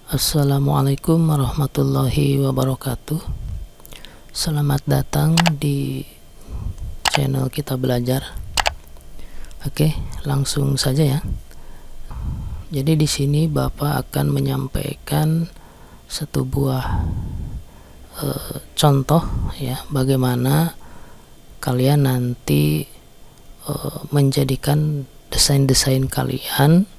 Assalamualaikum warahmatullahi wabarakatuh. Selamat datang di channel Kita Belajar. Oke, langsung saja ya. Jadi di sini Bapak akan menyampaikan satu buah contoh ya, bagaimana kalian nanti menjadikan desain-desain kalian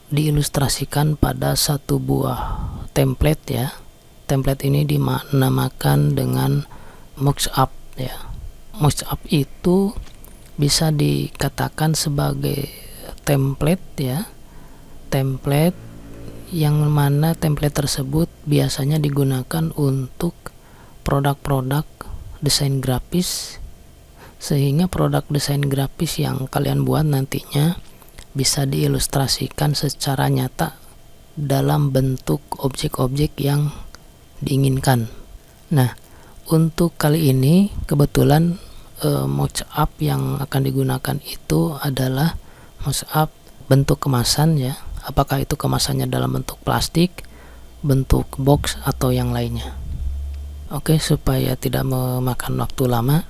diilustrasikan pada satu buah template ya. Template ini dinamakan dengan mockup ya. Mockup itu bisa dikatakan sebagai template ya. Template yang mana template tersebut biasanya digunakan untuk produk-produk desain grafis, sehingga produk desain grafis yang kalian buat nantinya bisa diilustrasikan secara nyata dalam bentuk objek-objek yang diinginkan. Nah, untuk kali ini kebetulan mockup yang akan digunakan itu adalah mockup bentuk kemasan ya. Apakah itu kemasannya dalam bentuk plastik, bentuk box atau yang lainnya. Oke, supaya tidak memakan waktu lama,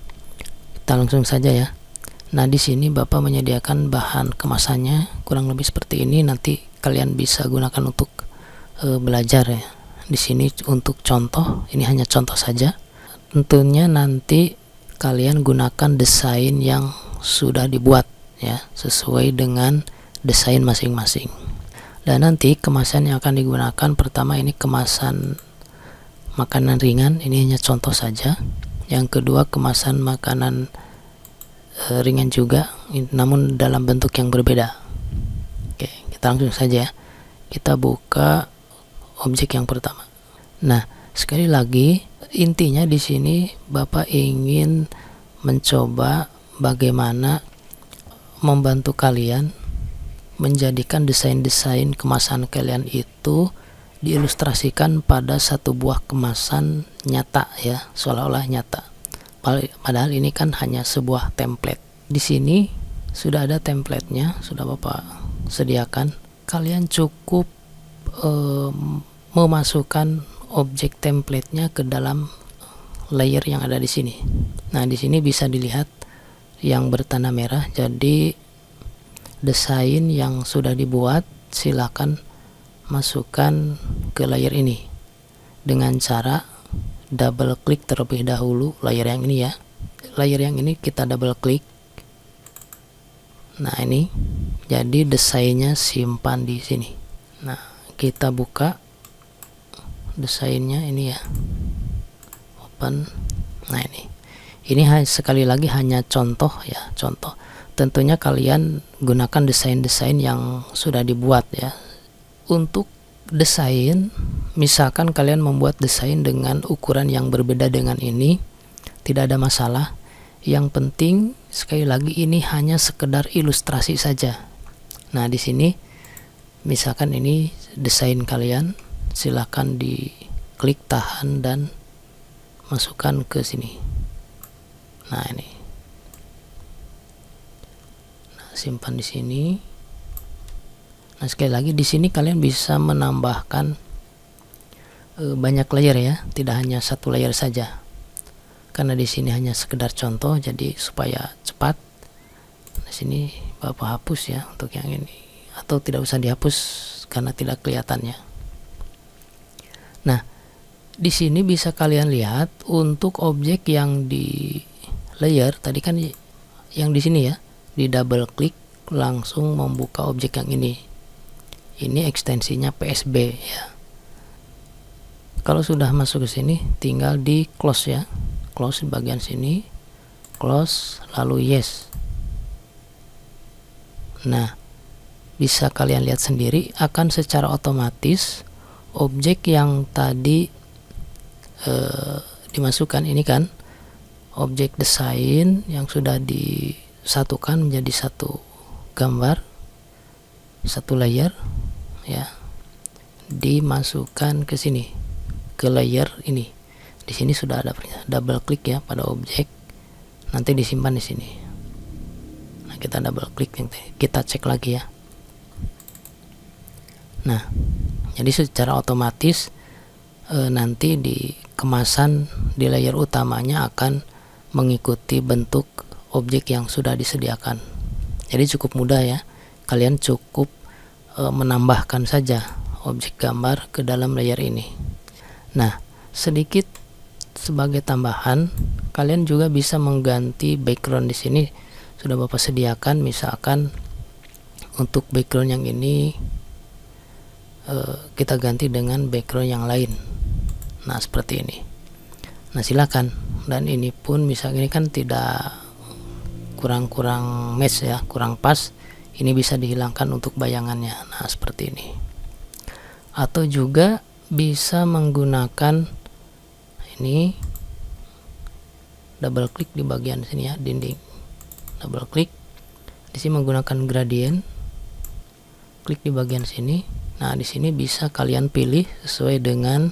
kita langsung saja ya. Nah, di sini Bapak menyediakan bahan kemasannya kurang lebih seperti ini. Nanti kalian bisa gunakan untuk belajar ya. Di sini untuk contoh, ini hanya contoh saja. Tentunya nanti kalian gunakan desain yang sudah dibuat ya, sesuai dengan desain masing-masing. Dan nanti kemasan yang akan digunakan, pertama ini kemasan makanan ringan, ini hanya contoh saja. Yang kedua kemasan makanan ringan juga, namun dalam bentuk yang berbeda. Oke, kita langsung saja ya. Kita buka objek yang pertama. Nah, sekali lagi intinya di sini Bapak ingin mencoba bagaimana membantu kalian menjadikan desain-desain kemasan kalian itu diilustrasikan pada satu buah kemasan nyata ya, seolah-olah nyata. Padahal ini kan hanya sebuah template. Di sini sudah ada templatenya, sudah Bapak sediakan. Kalian cukup memasukkan objek templatenya ke dalam layer yang ada di sini. Nah, di sini bisa dilihat yang bertanda merah. Jadi desain yang sudah dibuat silakan masukkan ke layer ini dengan cara double klik terlebih dahulu layer yang ini ya. Layer yang ini kita double klik. Nah, ini jadi desainnya simpan di sini. Nah, kita buka desainnya ini ya. Open. Nah, ini sekali lagi hanya contoh ya, contoh. Tentunya kalian gunakan desain-desain yang sudah dibuat ya. Untuk desain, misalkan kalian membuat desain dengan ukuran yang berbeda dengan ini, tidak ada masalah. Yang penting sekali lagi ini hanya sekedar ilustrasi saja. Nah, di sini misalkan ini desain kalian, silakan diklik, tahan dan masukkan ke sini. Nah, ini. Nah, simpan di sini. Nah, sekali lagi di sini kalian bisa menambahkan banyak layer ya, tidak hanya satu layer saja. Karena di sini hanya sekedar contoh, jadi supaya cepat. Di sini Bapak hapus ya untuk yang ini, atau tidak usah dihapus karena tidak kelihatannya. Nah, di sini bisa kalian lihat untuk objek yang di layer tadi kan yang di sini ya, di double klik langsung membuka objek yang ini. Ini ekstensinya PSB ya. Kalau sudah masuk ke sini tinggal di close ya. Close di bagian sini. Close lalu yes. Nah, bisa kalian lihat sendiri akan secara otomatis objek yang tadi dimasukkan ini kan objek desain yang sudah disatukan menjadi satu gambar, satu layer ya, dimasukkan ke sini ke layer ini. Di sini sudah ada double klik ya pada objek, nanti disimpan di sini. Nah, kita double klik, kita cek lagi ya. Nah, Jadi secara otomatis nanti di kemasan di layer utamanya akan mengikuti bentuk objek yang sudah disediakan. Jadi cukup mudah ya, kalian cukup menambahkan saja objek gambar ke dalam layer ini. Nah, sedikit sebagai tambahan, kalian juga bisa mengganti background di sini. Sudah Bapak sediakan, misalkan untuk background yang ini kita ganti dengan background yang lain. Nah, seperti ini. Nah, silakan. Dan ini pun misalnya ini kan tidak kurang match ya, kurang pas. Ini bisa dihilangkan untuk bayangannya. Nah, seperti ini. Atau juga bisa menggunakan ini, double klik di bagian sini ya, dinding. Double klik. Di sini menggunakan gradient. Klik di bagian sini. Nah, di sini bisa kalian pilih sesuai dengan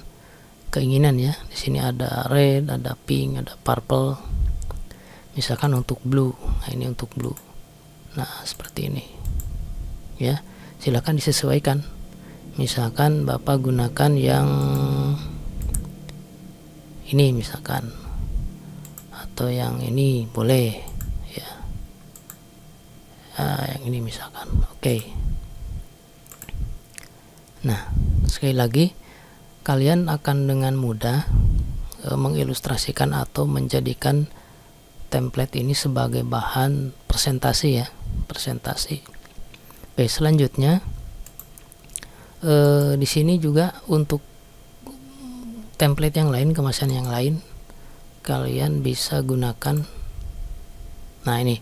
keinginan ya. Di sini ada red, ada pink, ada purple. Misalkan untuk blue. Nah, ini untuk blue. Nah, seperti ini. Ya, silakan disesuaikan. Misalkan Bapak gunakan yang ini misalkan, atau yang ini boleh ya. Yang ini misalkan. Oke. Nah, sekali lagi kalian akan dengan mudah mengilustrasikan atau menjadikan template ini sebagai bahan presentasi ya, presentasi. Oke, selanjutnya di sini juga untuk template yang lain, kemasan yang lain, kalian bisa gunakan. Nah, ini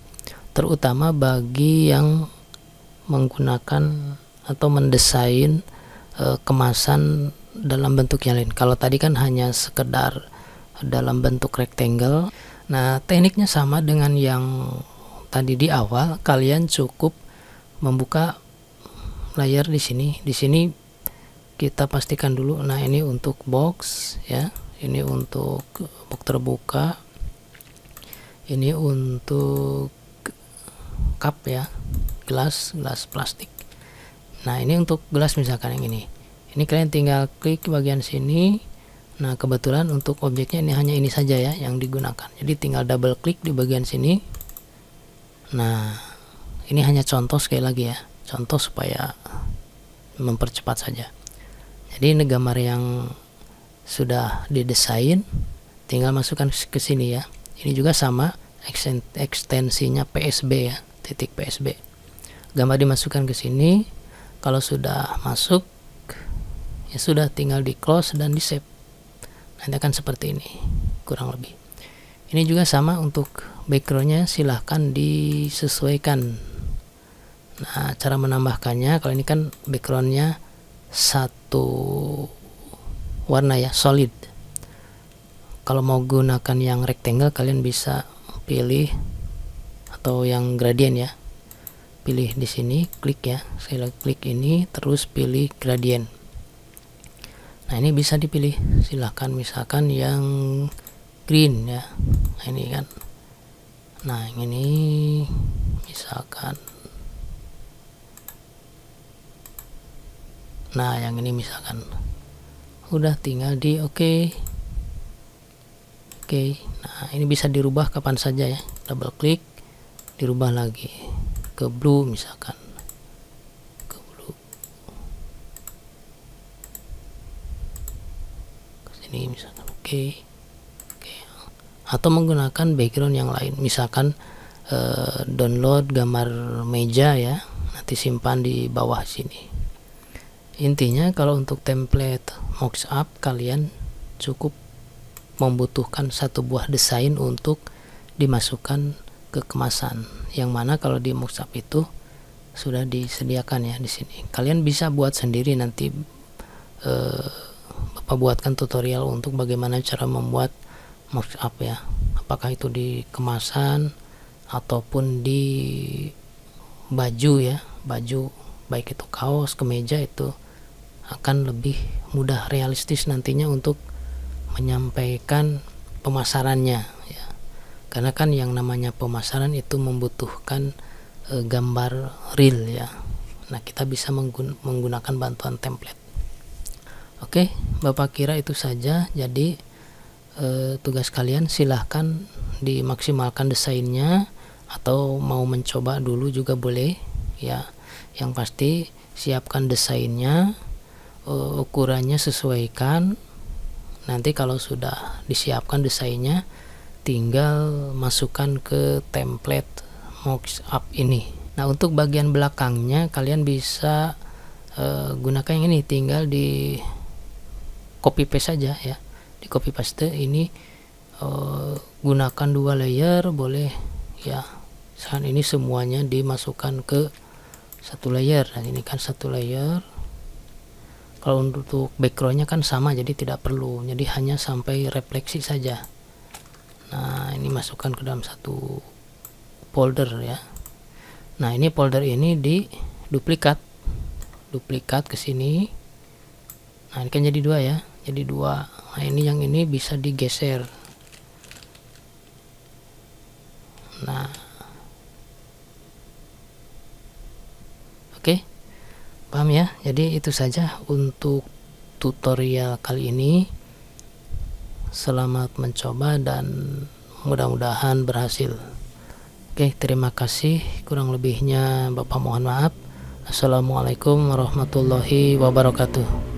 terutama bagi yang menggunakan atau mendesain kemasan dalam bentuk yang lain. Kalau tadi kan hanya sekedar dalam bentuk rectangle. Nah, tekniknya sama dengan yang tadi di awal. Kalian cukup membuka layar di sini. Di sini kita pastikan dulu. Nah, ini untuk box ya. Ini untuk box terbuka. Ini untuk cup ya, gelas plastik. Nah, ini untuk gelas misalkan yang ini. Ini kalian tinggal klik bagian sini. Nah, kebetulan untuk objeknya ini hanya ini saja ya yang digunakan. Jadi tinggal double klik di bagian sini. Nah, ini hanya contoh sekali lagi ya. Contoh supaya mempercepat saja. Jadi ini gambar yang sudah didesain, tinggal masukkan ke sini ya. Ini juga sama, ekstensinya PSB ya, titik PSB. Gambar dimasukkan ke sini. Kalau sudah masuk, ya sudah, tinggal di close dan di save. Nanti akan seperti ini kurang lebih. Ini juga sama untuk backgroundnya, silahkan disesuaikan. Nah, cara menambahkannya, kalau ini kan backgroundnya satu warna ya, solid. Kalau mau gunakan yang rectangle, kalian bisa pilih atau yang gradient ya. Pilih di sini, klik ya. Saya klik ini, terus pilih gradient. Nah, ini bisa dipilih. Silahkan misalkan yang green ya. Nah, ini kan. Nah, yang ini misalkan. Nah, yang ini misalkan. Udah, tinggal di oke. Oke. Nah, ini bisa dirubah kapan saja ya. Double klik, dirubah lagi ke blue misalkan. Ke blue. Ke sini misalkan. Oke. Atau menggunakan background yang lain. Misalkan download gambar meja ya. Nanti simpan di bawah sini. Intinya kalau untuk template mockup, kalian cukup membutuhkan satu buah desain untuk dimasukkan ke kemasan, yang mana kalau di mockup itu sudah disediakan ya di sini. Kalian bisa buat sendiri, nanti Bapak buatkan tutorial untuk bagaimana cara membuat mockup ya, apakah itu di kemasan ataupun di baju ya, baju baik itu kaos, kemeja, itu akan lebih mudah, realistis nantinya untuk menyampaikan pemasarannya ya. Karena kan yang namanya pemasaran itu membutuhkan gambar real ya. Nah, kita bisa menggunakan bantuan template. Oke, Bapak kira itu saja. Jadi tugas kalian silahkan dimaksimalkan desainnya, atau mau mencoba dulu juga boleh ya. Yang pasti siapkan desainnya, ukurannya sesuaikan. Nanti kalau sudah disiapkan desainnya, tinggal masukkan ke template mockup ini. Nah, untuk bagian belakangnya kalian bisa gunakan yang ini, tinggal di copy paste saja ya, di copy paste ini. Gunakan 2 layer boleh ya. Saat ini semuanya dimasukkan ke 1 layer. Nah, ini kan 1 layer. Kalau untuk backgroundnya kan sama, jadi tidak perlu, jadi hanya sampai refleksi saja. Nah, ini masukkan ke dalam 1 folder ya. Nah, ini folder ini di duplikat ke sini. Nah, ini kan jadi 2 ya, jadi 2. Nah, ini yang ini bisa digeser. Nah, oke, paham ya? Jadi itu saja untuk tutorial kali ini. Selamat mencoba dan mudah-mudahan berhasil. Oke, terima kasih. Kurang lebihnya Bapak mohon maaf. Assalamualaikum warahmatullahi wabarakatuh.